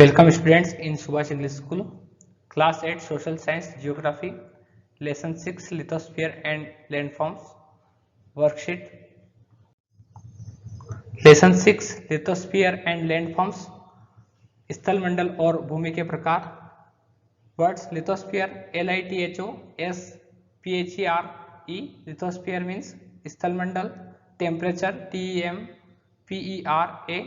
Welcome students in Subhash English School, Class 8 Social Science Geography, Lesson 6 Lithosphere and Landforms, Worksheet. Lesson 6 Lithosphere and Landforms, स्थलमंडल और भूमि के प्रकार. Words lithosphere, Lithosphere, lithosphere means स्थलमंडल. Temperature, TEMPERA,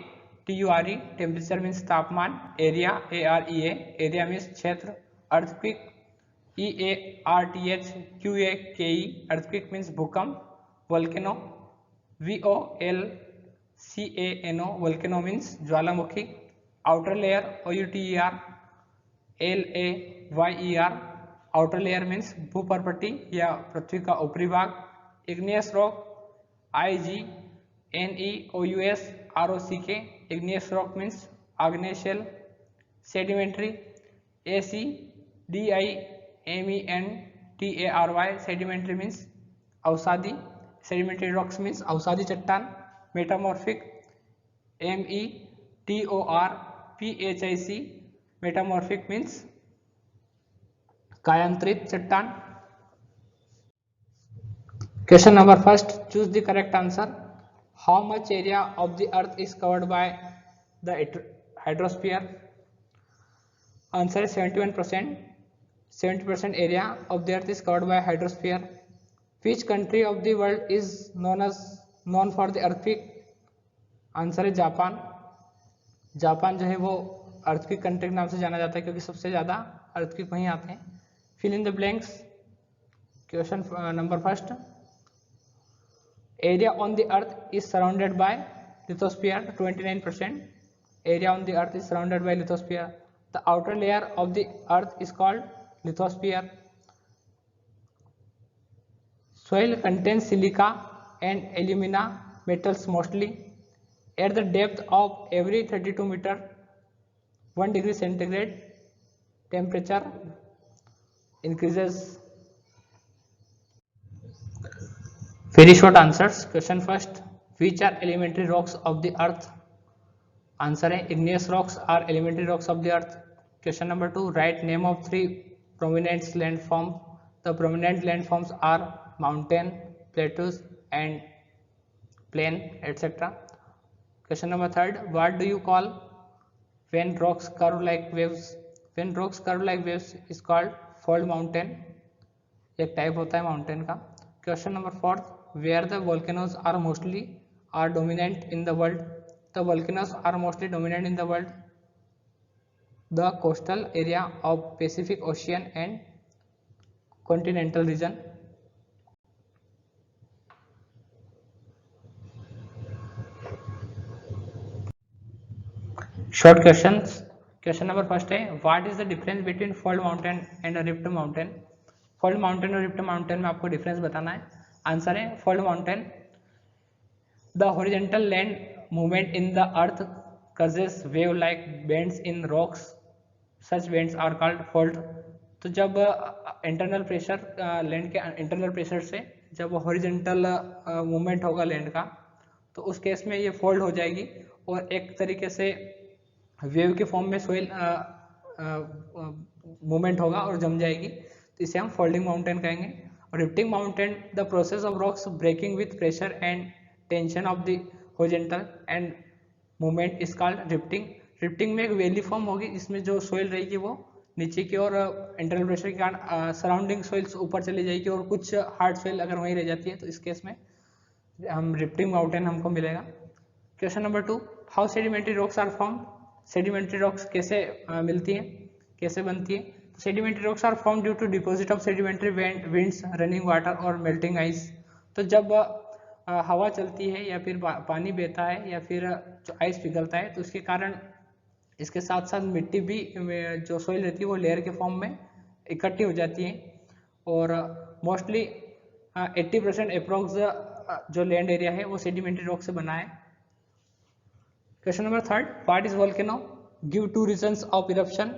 TURE, temperature means तापमान. Area, AREA, area means क्षेत्र. Earthquake, EARTHQAKE, earthquake means भूकंप. Volcano, VOLCANO, volcano means ज्वालामुखी. Outer layer, OUTER, LAYER, outer layer means भूपर्पटी या पृथ्वी का ऊपरी भाग. Igneous rock, IGNEOUS ROCK, igneous rock means आग्नेय शेल. Sedimentary, ACDIMENTARY, sedimentary means अवसादी. Sedimentary rocks means अवसादी चट्टान. Metamorphic, METORPHIC, metamorphic means कायांतरित चट्टान. Question number first, choose the correct answer. How much area of the earth is covered by the hydrosphere? Answer is 71%. 70% area of the earth is covered by hydrosphere. Which country of the world is known for the earthquake? Answer is Japan. Japan जो है वो earthquake country के नाम से जाना जाता है क्योंकि सबसे ज़्यादा अर्थक्वेक वहीं आते हैं. Fill in the blanks. Question number first, area on the earth is surrounded by lithosphere. 29% area on the earth is surrounded by lithosphere. The outer layer of the earth is called lithosphere. soil contains silica and alumina metals mostly. At the depth of every 32 meter, 1 degree centigrade temperature increases. Very short answers. Question first, which are elementary rocks of the earth? Answer है igneous rocks are elementary rocks of the earth. Question number 2, write name of 3 prominent landforms. The prominent landforms are mountain, plateaus and plain, etc. Question number 3, what do you call when rocks curve like waves? When rocks curve like waves is called fold mountain. एक type होता है mountain का. Question number 4, where the volcanoes are dominant in the world? The volcanoes are mostly dominant in the world. The coastal area of Pacific Ocean and continental region. Short questions. Question number first है, what is the difference between fold mountain and a rift mountain? Fold mountain और rift mountain में आपको difference बताना है. Answer है fold mountain, the horizontal land movement in the earth causes wave like bends in rocks. Such bends are called fold. तो जब internal pressure land के internal pressure से जब हॉरिजॉन्टल मूवमेंट होगा लैंड का तो उस केस में ये फोल्ड हो जाएगी और एक तरीके से वेव के फॉर्म में सोइल मूवमेंट होगा और जम जाएगी, तो इसे हम फोल्डिंग माउंटेन कहेंगे. और rifting mountain, the process of rocks breaking with pressure and tension of the horizontal and movement is called rifting. Rifting में एक वैली फॉर्म होगी जिसमें जो सोइल रहेगी वो नीचे की और इंटरनल प्रेशर के कारण सराउंडिंग सोइल्स ऊपर चली जाएगी और कुछ हार्ड सोइल अगर वहीं रह जाती है तो इस केस में हम रिफ्टिंग माउंटेन हमको मिलेगा. Question number 2, how sedimentary rocks are formed? Sedimentary rocks कैसे मिलती हैं, कैसे बनती है? Sedimentary rocks are form due to deposit of sedimentary winds, running water और मेल्टिंग आइस. तो जब हवा चलती है या फिर पानी बहता है या फिर जो आइस पिघलता है तो उसके कारण इसके साथ साथ मिट्टी भी जो सोइल रहती है वो लेयर के फॉर्म में इकट्ठी हो जाती है और मोस्टली 80% अप्रोक्स जो लैंड एरिया है वो सेडिमेंट्री रॉक से बना है. Question number 3, what is volcano? Give 2 reasons of eruption.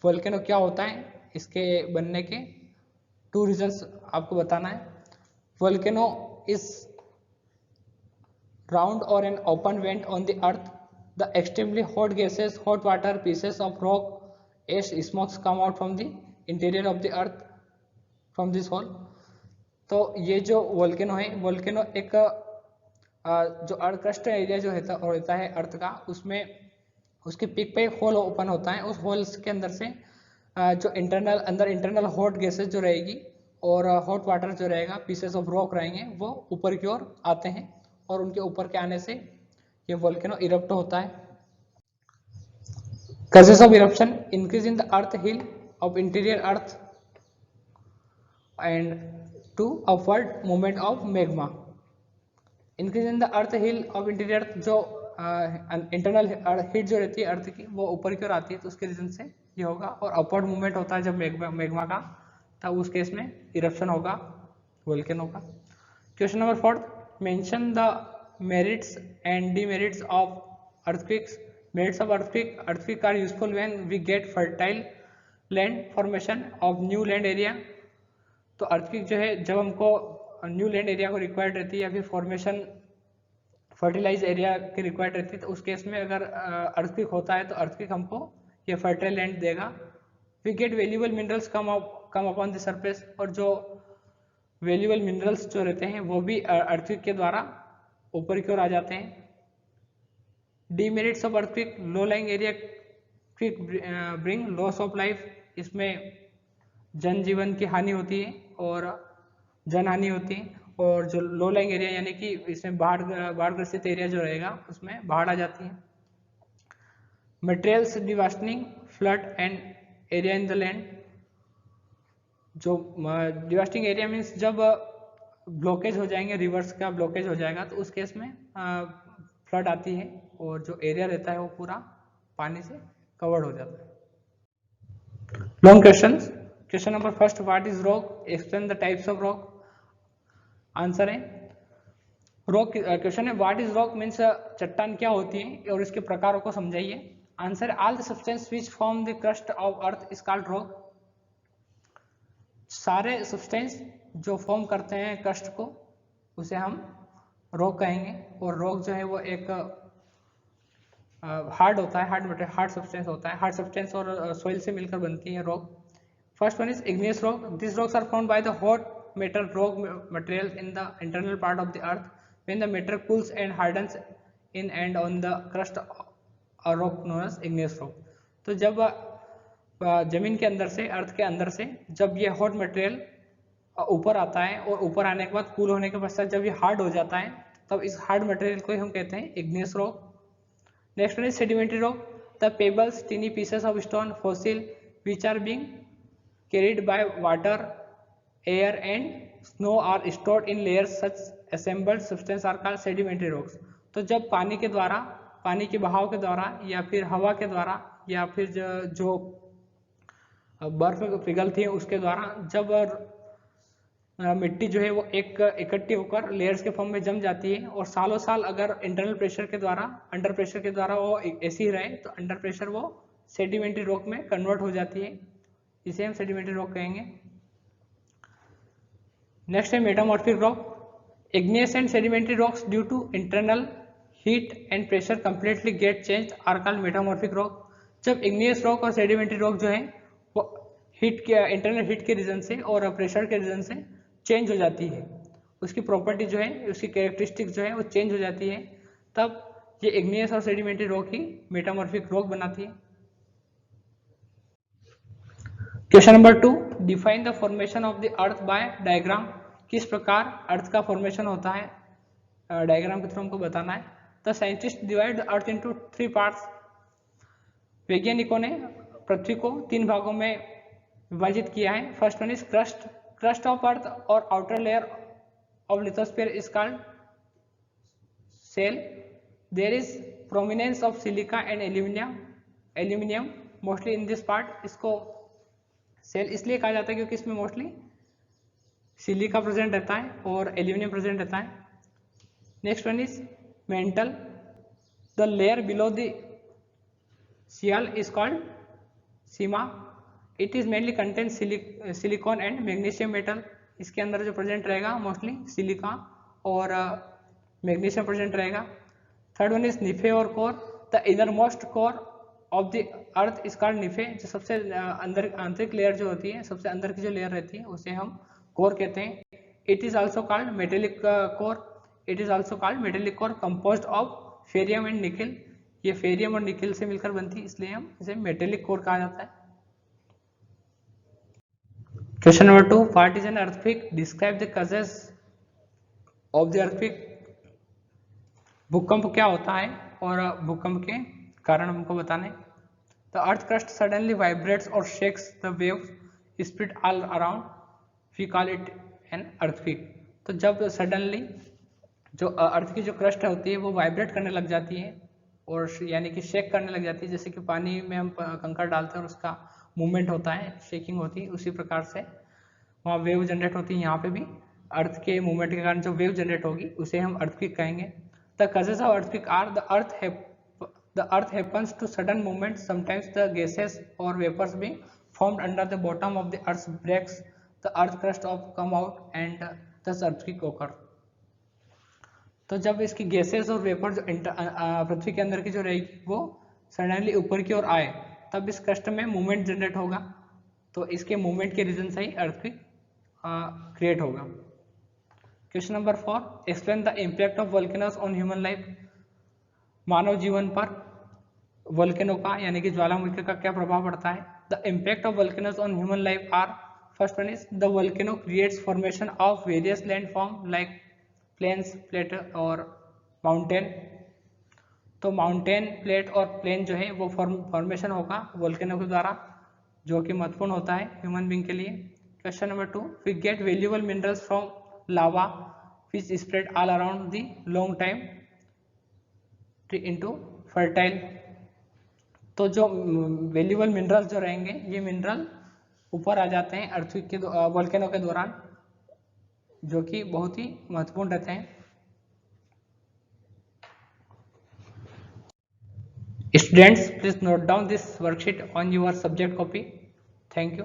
Volcano क्या होता है, इसके बनने के 2 रीजंस आपको बताना है. Volcano is round or an open vent on the earth. the extremely hot gases, hot water, pieces of rock, ash, smokes come out from the interior of the earth from this hole. तो ये जो volcano है, volcano एक जो earth crust area जो होता है अर्थ का, उसमें उसके पीक पे एक होल ओपन होता है। उस होल के अंदर से जो इंटरनल हॉट गैसेस जो रहेगी और हॉट वाटर जो रहेगा, पीसेस ऑफ रॉक रहेंगे, वो ऊपर की ओर आते हैं और उनके ऊपर के आने से ये वोल्केनो इरप्ट होता है। Causes of eruption: increase in the earth hill of interior earth and to upward movement of magma. Increase in the earth hill of interior earth, जो इंटरनल हीट जो रहती है अर्थ की वो ऊपर की ओर आती है, तो उसके रीजन से ये होगा। और अपवर्ड मूवमेंट होता है जब मैग्मा का, तब उस केस में इरप्शन होगा वोल्केनो का। Question number 4, mention the merits and demerits of earthquakes. Merits of earthquake are useful when we get fertile land formation of new land area. तो earthquake जो है जब हमको न्यू लैंड एरिया को required रहती है या फिर फॉर्मेशन फर्टिलाइज एरिया की रिक्वायर्ड रहती है, तो उस केस में अगर earthquake होता है तो earthquake हमको ये फर्टाइल लैंड देगा। We get valuable minerals come upon the surface, और जो वैल्यूएबल मिनरल्स जो रहते हैं वो भी earthquake के द्वारा ऊपर की ओर आ जाते हैं। Demerits of earthquake: low lying area quick bring loss of life, इसमें जनजीवन की हानि होती है और जनहानि होती है। और जो लो लाइंग एरिया यानी कि इसमें बाढ़ ग्रसित एरिया जो रहेगा उसमें बाढ़ आ जाती है। Materials devastating flood and area in the land, जो डिवास्टिंग एरिया मीन्स जब ब्लॉकेज हो जाएंगे, रिवर्स का ब्लॉकेज हो जाएगा, तो उस केस में फ्लड आती है और जो एरिया रहता है वो पूरा पानी से कवर्ड हो जाता है। Long questions. Question number 1, what is rock, explain the types of rock. Answer है रॉक, क्वेश्चन है व्हाट इज रॉक मीन्स चट्टान क्या होती है और इसके प्रकारों को समझाइए। आंसर है all the substance which form the crust of earth is called rock. सारे सब्सटेंस जो फॉर्म करते हैं क्रस्ट को उसे हम रॉक कहेंगे। और रॉक जो है वो एक हार्ड होता है, हार्ड सब्सटेंस होता है। हार्ड सब्सटेंस और सॉइल से मिलकर बनती है rock. First one is igneous rock, this rocks are found by the hot metal rock material in the internal part of the earth, when the metal cools and hardens in and on the crust और rock known as igneous rock. तो जब जमीन के अंदर से, अर्थ के अंदर से जब ये हॉट मटेरियल ऊपर आता है और ऊपर आने के बाद कूल होने के पश्चात जब ये हार्ड हो जाता है, तब इस हार्ड मटेरियल को हम कहते हैं igneous rock. Next one is sedimentary rock, the pebbles tiny pieces of stone fossil which are being carried by water, air and snow are stored in layers, such assembled substances are called sedimentary rocks. तो जब पानी के द्वारा, पानी के बहाव के द्वारा या फिर हवा के द्वारा या फिर जो बर्फ पिघलती है उसके द्वारा जब मिट्टी जो है वो एक इकट्ठी होकर लेयर्स के फॉर्म में जम जाती है और सालों साल अगर इंटरनल प्रेशर के द्वारा, अंडर प्रेशर के द्वारा वो ऐसी ही रहे, तो अंडर प्रेशर वो सेडिमेंट्री रॉक में कन्वर्ट हो जाती है, इसे हम सेडिमेंट्री रॉक कहेंगे। नेक्स्ट है metamorphic rock, igneous and sedimentary rocks due to internal heat and pressure completely get change are called metamorphic rock. जब इग्नियस रॉक और सेडिमेंट्री रॉक जो है वो हीट के, इंटरनल हीट के रीजन से और प्रेशर के रीजन से चेंज हो जाती है, उसकी प्रॉपर्टी जो है, उसकी कैरेक्टरिस्टिक जो है वो चेंज हो जाती है, तब ये इग्नियस और सेडिमेंट्री रॉक ही मेटामॉर्फिक रॉक बनाती है। Question number 2, define the formation of the earth by diagram. किस प्रकार अर्थ का फॉर्मेशन होता है, डायग्राम के थ्रू हमको बताना है। The scientist divide the earth into 3 parts. वैज्ञानिकों ने पृथ्वी को 3 भागों में विभाजित किया है। First one is crust, crust of earth और outer layer of lithosphere is called sial. There is prominence of silica and aluminium mostly in this part. इसको सेल इसलिए कहा जाता है क्योंकि इसमें मोस्टली सिलिका प्रेजेंट रहता है और एल्यूमिनियम प्रेजेंट रहता है। Next one is mantle, the layer below the sial is called sima. It is mainly contain silicon and magnesium metal. इसके अंदर जो प्रेजेंट रहेगा मोस्टली सिलिका और मैग्नीशियम प्रेजेंट रहेगा। थर्ड वन इज निफे और core, the innermost core of the earth is called nife, जो सबसे अंदर आंतरिक लेयर जो होती है, सबसे अंदर की जो लेयर रहती है उसे हम कोर कहते हैं. It is also called metallic core. It is also called metallic core composed of ferrium and nickel. ये फेरियम और निकिल से मिलकर बनती है, इसलिए हम इसे मेटेलिक कोर कहा जाता है. Question number 2, what is an earthquake? Describe the causes of the earthquake. भूकंप क्या होता है और भूकंप के कारण हमको बताने. The earth crust suddenly vibrates और shakes the waves spread all around, we call it an earthquake. तो जब सडनली जो अर्थ की जो क्रस्ट होती है वो वाइब्रेट करने लग जाती है और यानी कि शेक करने लग जाती है, जैसे कि पानी में हम कंकड़ डालते हैं और उसका मूवमेंट होता है, शेकिंग होती है, उसी प्रकार से वहाँ वेव जनरेट होती है. यहाँ पे भी अर्थ के मूवमेंट के कारण जो वेव जनरेट होगी उसे हम अर्थक्वेक कहेंगे. The causes of earthquake are the earth happens to sudden movement. Sometimes the gases or vapors being formed under the bottom of the earth breaks the earth crust of come out and thus earthquake occur. तो जब इसकी gases और vapour जो पृथ्वी के अंदर की जो रहेगी वो सडनली ऊपर की ओर आए तब इस क्रस्ट में मूवमेंट जनरेट होगा, तो इसके मूवमेंट के रीजन से ही अर्थक्वेक क्रिएट होगा. Question number 4, explain the impact of volcanoes on human life. मानव जीवन पर वोल्केनो का यानी कि ज्वालामुखी का क्या प्रभाव पड़ता है. The impact of volcanoes on human life are, first one is the volcano creates formation of various land form like plains, plate और माउंटेन. तो माउंटेन, प्लेट और प्लेन जो है वो फॉर्मेशन होगा वोल्केनो के द्वारा, जो कि महत्वपूर्ण होता है ह्यूमन बीइंग के लिए. Question number 2, we get valuable minerals from lava which spread all around the long time into fertile. तो जो वैल्यूएबल मिनरल्स जो रहेंगे ये मिनरल ऊपर आ जाते हैं अर्थक्वेक के वोल्केनो के दौरान, जो कि बहुत ही महत्वपूर्ण रहते हैं. Students, please note down this worksheet on your subject copy. Thank you.